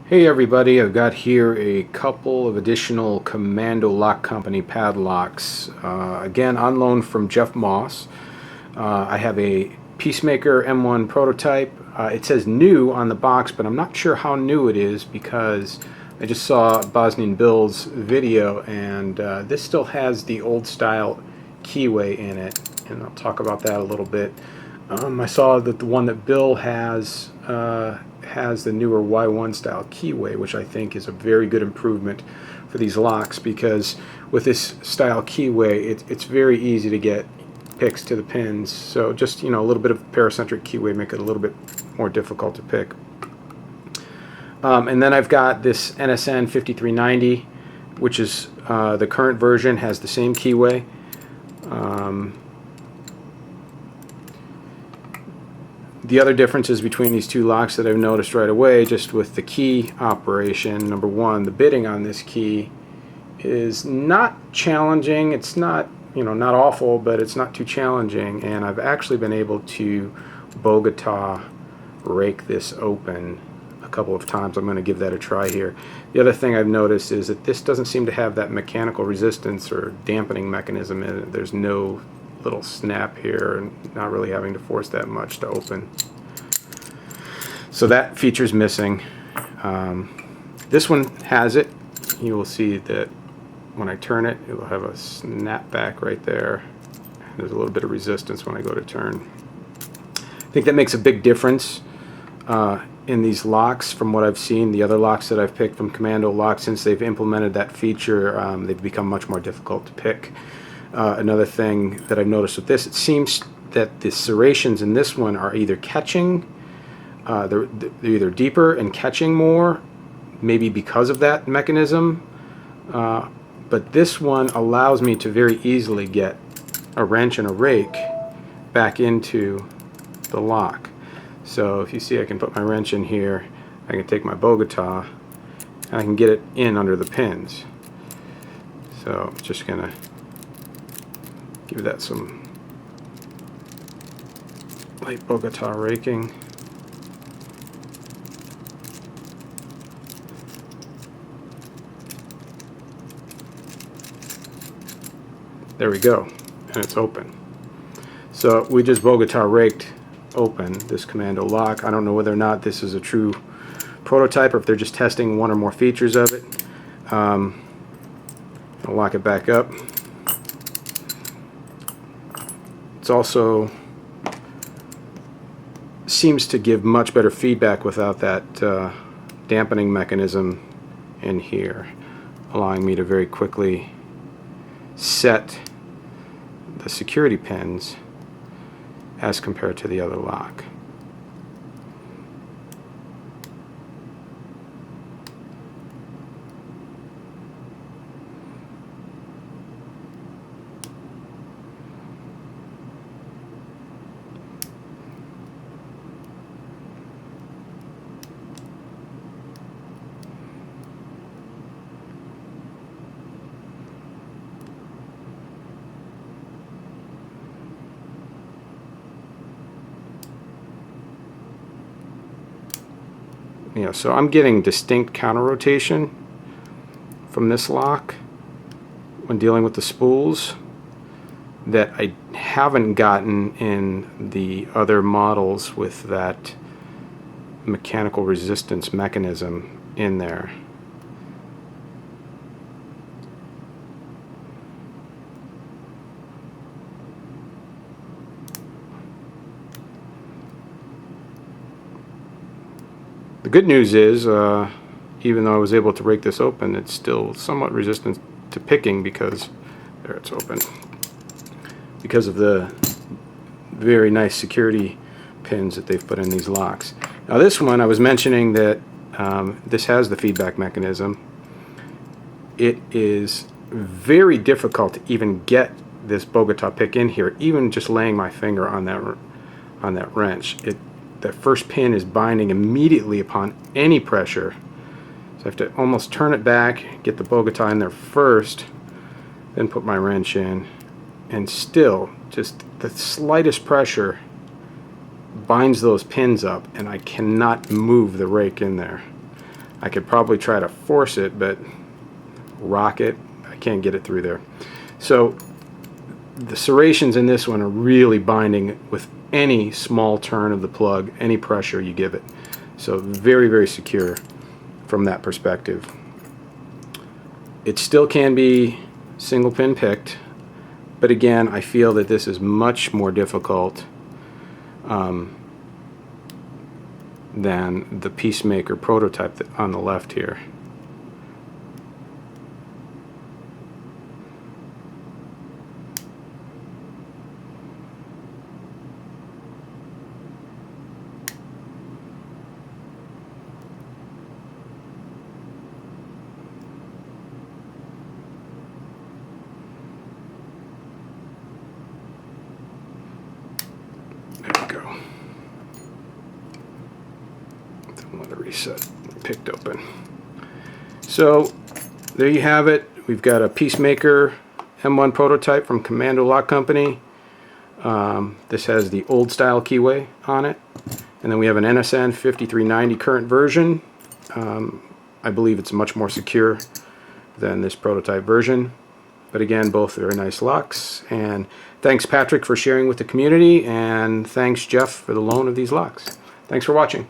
Hey everybody, I've got here a couple of additional Commando Lock Company padlocks, again on loan from Jeff Moss. I have a Peacemaker M1 prototype. It says new on the box, but I'm not sure how new it is because I just saw Bosnian Bill's video, and this still has the old style keyway in it, and I'll talk about that a little bit. I saw that the one that Bill has the newer Y1 style keyway, which I think is a very good improvement for these locks, because with this style keyway it's very easy to get picks to the pins. So just, a little bit of paracentric keyway make it a little bit more difficult to pick. And then I've got this NSN 5390, which is the current version, has the same keyway. The other differences between these two locks that I've noticed right away, just with the key operation, number one, the bitting on this key is not challenging. It's not, not awful, but it's not too challenging, and I've actually been able to Bogota rake this open a couple of times. I'm going to give that a try here. The other thing I've noticed is that this doesn't seem to have that mechanical resistance or dampening mechanism in it. There's no little snap here, and not really having to force that much to open. So that feature's missing. This one has it. You will see that when I turn it, it will have a snap back right there. There's a little bit of resistance when I go to turn. I think that makes a big difference in these locks from what I've seen. The other locks that I've picked from Commando Lock, since they've implemented that feature, they've become much more difficult to pick. Another thing that I've noticed with this, it seems that the serrations in this one are either catching, they're either deeper and catching more, maybe because of that mechanism, but this one allows me to very easily get a wrench and a rake back into the lock. So if you see, I can put my wrench in here, I can take my Bogota, and I can get it in under the pins. So I'm just gonna give that some light Bogota raking. There we go, and it's open. So we just Bogota raked open this Commando lock. I don't know whether or not this is a true prototype or if they're just testing one or more features of it. I'll lock it back up. It also seems to give much better feedback without that dampening mechanism in here, allowing me to very quickly set the security pins as compared to the other lock. So I'm getting distinct counter rotation from this lock when dealing with the spools that I haven't gotten in the other models with that mechanical resistance mechanism in there. The good news is, even though I was able to rake this open, it's still somewhat resistant to picking because, there, it's open, because of the very nice security pins that they've put in these locks. Now this one, I was mentioning that this has the feedback mechanism. It is very difficult to even get this Bogota pick in here, even just laying my finger on that wrench. That first pin is binding immediately upon any pressure. So I have to almost turn it back, get the Bogota in there first, then put my wrench in, and still, just the slightest pressure binds those pins up, and I cannot move the rake in there. I could probably try to force it, but rock it, I can't get it through there. So the serrations in this one are really binding with any small turn of the plug, any pressure you give it. So very, very secure from that perspective. It still can be single pin picked, but again, I feel that this is much more difficult than the Peacemaker prototype on the left here. There we go. Don't let it reset. Picked open. So there you have it. We've got a Peacemaker M1 prototype from Commando Lock Company. This has the old style keyway on it. And then we have an NSN 5390 current version. I believe it's much more secure than this prototype version. But again, both very nice locks. And thanks, Patrick, for sharing with the community. And thanks, Jeff, for the loan of these locks. Thanks for watching.